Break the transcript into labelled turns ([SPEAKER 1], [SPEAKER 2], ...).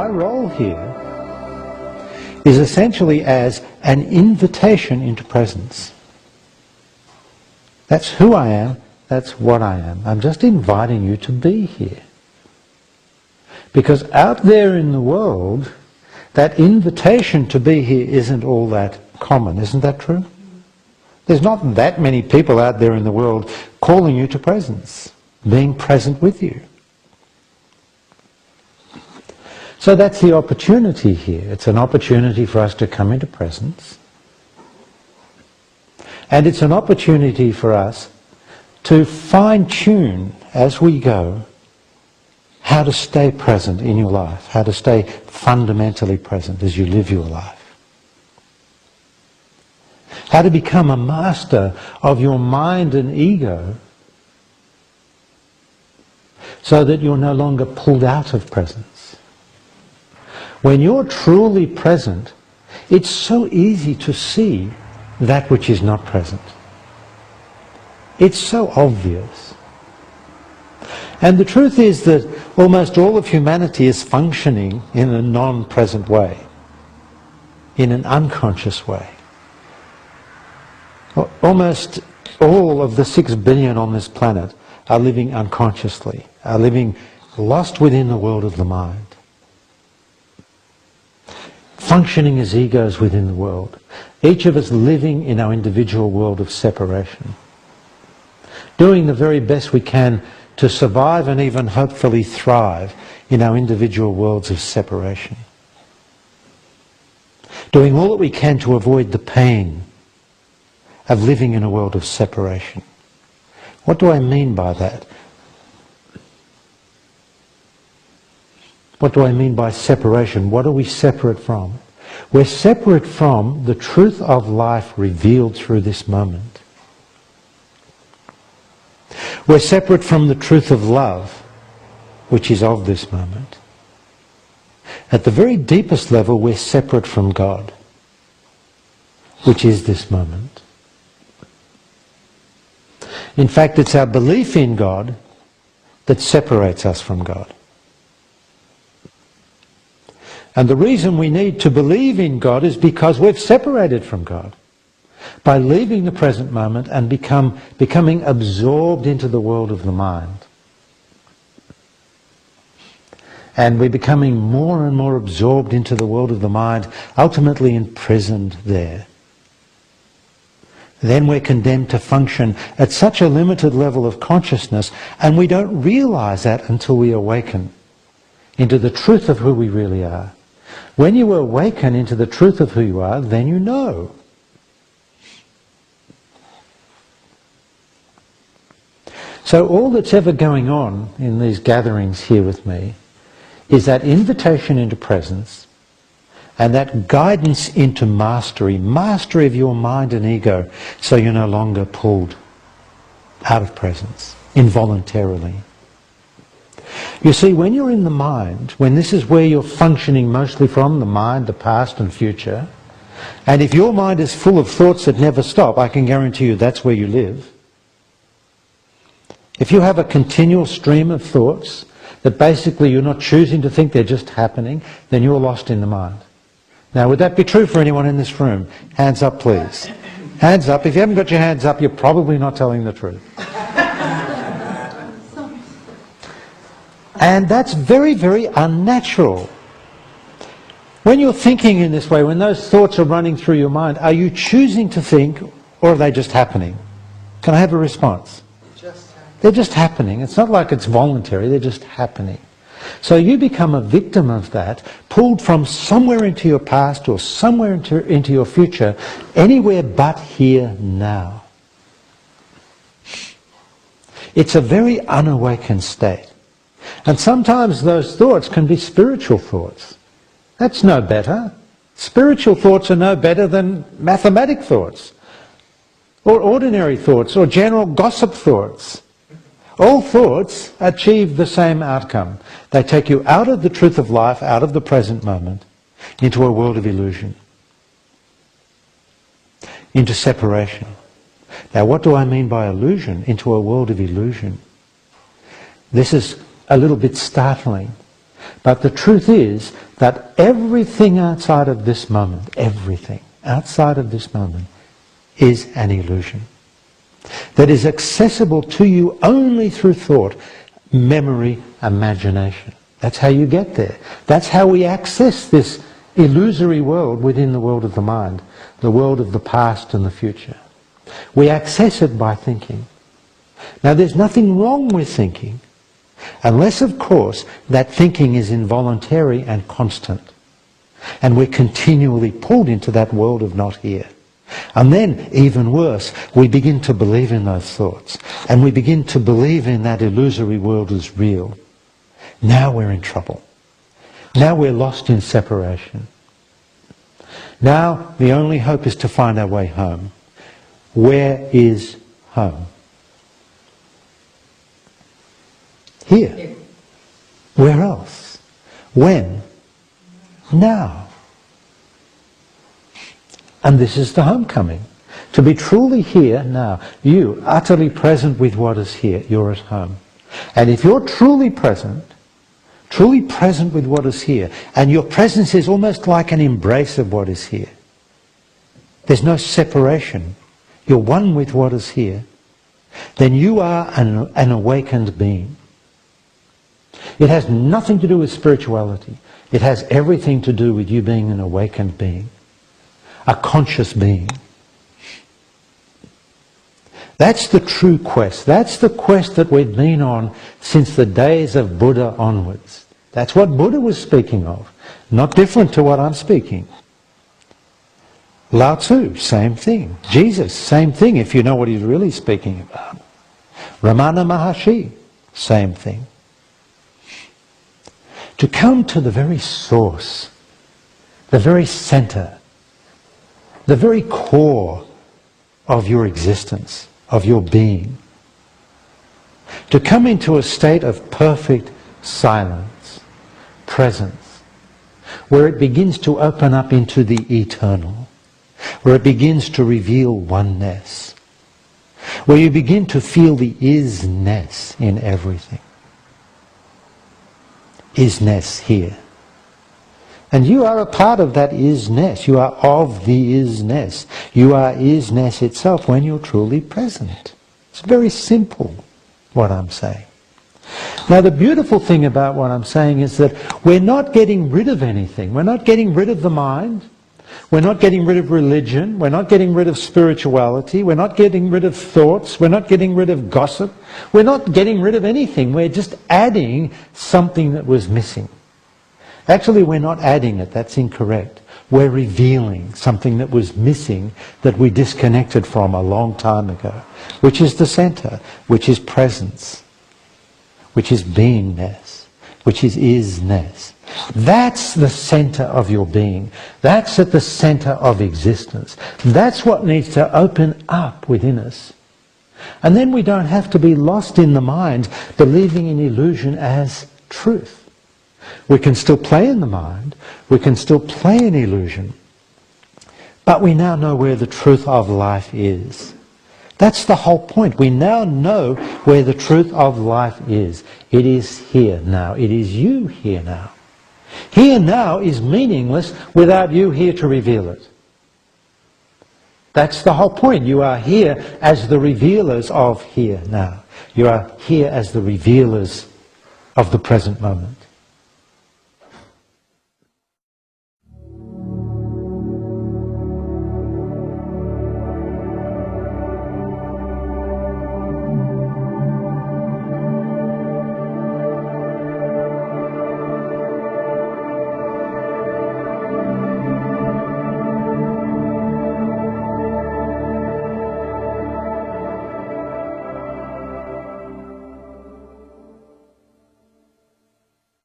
[SPEAKER 1] my role here is essentially as an invitation into presence. That's who I am, that's what I am. I'm just inviting you to be here. Because out there in the world, that invitation to be here isn't all that common. Isn't that true? There's not that many people out there in the world calling you to presence, being present with you. So that's the opportunity here. It's an opportunity for us to come into presence. And it's an opportunity for us to fine-tune as we go how to stay present in your life, how to stay fundamentally present as you live your life. How to become a master of your mind and ego so that you're no longer pulled out of presence. When you're truly present, it's so easy to see that which is not present. It's so obvious. And the truth is that almost all of humanity is functioning in a non-present way, in an unconscious way. Almost all of the 6 billion on this planet are living unconsciously, are living lost within the world of the mind. Functioning as egos within the world. Each of us living in our individual world of separation. Doing the very best we can to survive and even hopefully thrive in our individual worlds of separation. Doing all that we can to avoid the pain of living in a world of separation. What do I mean by that? What do I mean by separation? What are we separate from? We're separate from the truth of life revealed through this moment. We're separate from the truth of love, which is of this moment. At the very deepest level, we're separate from God, which is this moment. In fact, it's our belief in God that separates us from God. And the reason we need to believe in God is because we've separated from God by leaving the present moment and becoming absorbed into the world of the mind. And we're becoming more and more absorbed into the world of the mind, ultimately imprisoned there. Then we're condemned to function at such a limited level of consciousness, and we don't realize that until we awaken into the truth of who we really are. When you awaken into the truth of who you are, then you know. So all that's ever going on in these gatherings here with me is that invitation into presence and that guidance into mastery of your mind and ego, so you're no longer pulled out of presence involuntarily. You see, when you're in the mind, when this is where you're functioning mostly from, the mind, the past and future, and if your mind is full of thoughts that never stop, I can guarantee you that's where you live. If you have a continual stream of thoughts that basically you're not choosing to think, they're just happening, then you're lost in the mind. Now, would that be true for anyone in this room? Hands up, please. Hands up. If you haven't got your hands up, you're probably not telling the truth. And that's very, very unnatural. When you're thinking in this way, when those thoughts are running through your mind, are you choosing to think, or are they just happening? Can I have a response? They're just happening. It's not like it's voluntary, they're just happening. So you become a victim of that, pulled from somewhere into your past or somewhere into your future, anywhere but here now. It's a very unawakened state. And sometimes those thoughts can be spiritual thoughts. That's no better. Spiritual thoughts are no better than mathematic thoughts, or ordinary thoughts, or general gossip thoughts. All thoughts achieve the same outcome. They take you out of the truth of life, out of the present moment, into a world of illusion, into separation. Now, what do I mean by illusion? Into a world of illusion. This is a little bit startling, But the truth is that everything outside of this moment, everything outside of this moment is an illusion that is accessible to you only through thought, memory, imagination. That's how you get there. That's how we access this illusory world within the world of the mind, the world of the past and the future. We access it by thinking. Now, there's nothing wrong with thinking, unless, of course, that thinking is involuntary and constant, and we're continually pulled into that world of not here. And then, even worse, we begin to believe in those thoughts, and we begin to believe in that illusory world as real. Now we're in trouble. Now we're lost in separation. Now the only hope is to find our way home. Where is home? Here. Where else? When? Now. And this is the homecoming. To be truly here now. You, utterly present with what is here. You're at home. And if you're truly present with what is here, and your presence is almost like an embrace of what is here. There's no separation. You're one with what is here. Then you are an awakened being. It has nothing to do with spirituality. It has everything to do with you being an awakened being. A conscious being. That's the true quest. That's the quest that we've been on since the days of Buddha onwards. That's what Buddha was speaking of. Not different to what I'm speaking. Lao Tzu, same thing. Jesus, same thing, if you know what he's really speaking about. Ramana Maharshi, same thing. To come to the very source, the very center, the very core of your existence, of your being. To come into a state of perfect silence, presence, where it begins to open up into the eternal, where it begins to reveal oneness, where you begin to feel the isness in everything. Isness here. And you are a part of that isness. You are of the isness. You are isness itself when you're truly present. It's very simple, what I'm saying. Now, the beautiful thing about what I'm saying is that we're not getting rid of anything. We're not getting rid of the mind. We're not getting rid of religion. We're not getting rid of spirituality. We're not getting rid of thoughts. We're not getting rid of gossip. We're not getting rid of anything. We're just adding something that was missing. Actually, we're not adding it. That's incorrect. We're revealing something that was missing, that we disconnected from a long time ago, which is the center, which is presence, which is beingness, which is isness. That's the center of your being. That's at the center of existence. That's what needs to open up within us. And then we don't have to be lost in the mind, believing in illusion as truth. We can still play in the mind. We can still play in illusion. But we now know where the truth of life is. That's the whole point. We now know where the truth of life is. It is here now. It is you here now. Here now is meaningless without you here to reveal it. That's the whole point. You are here as the revealers of here now. You are here as the revealers of the present moment.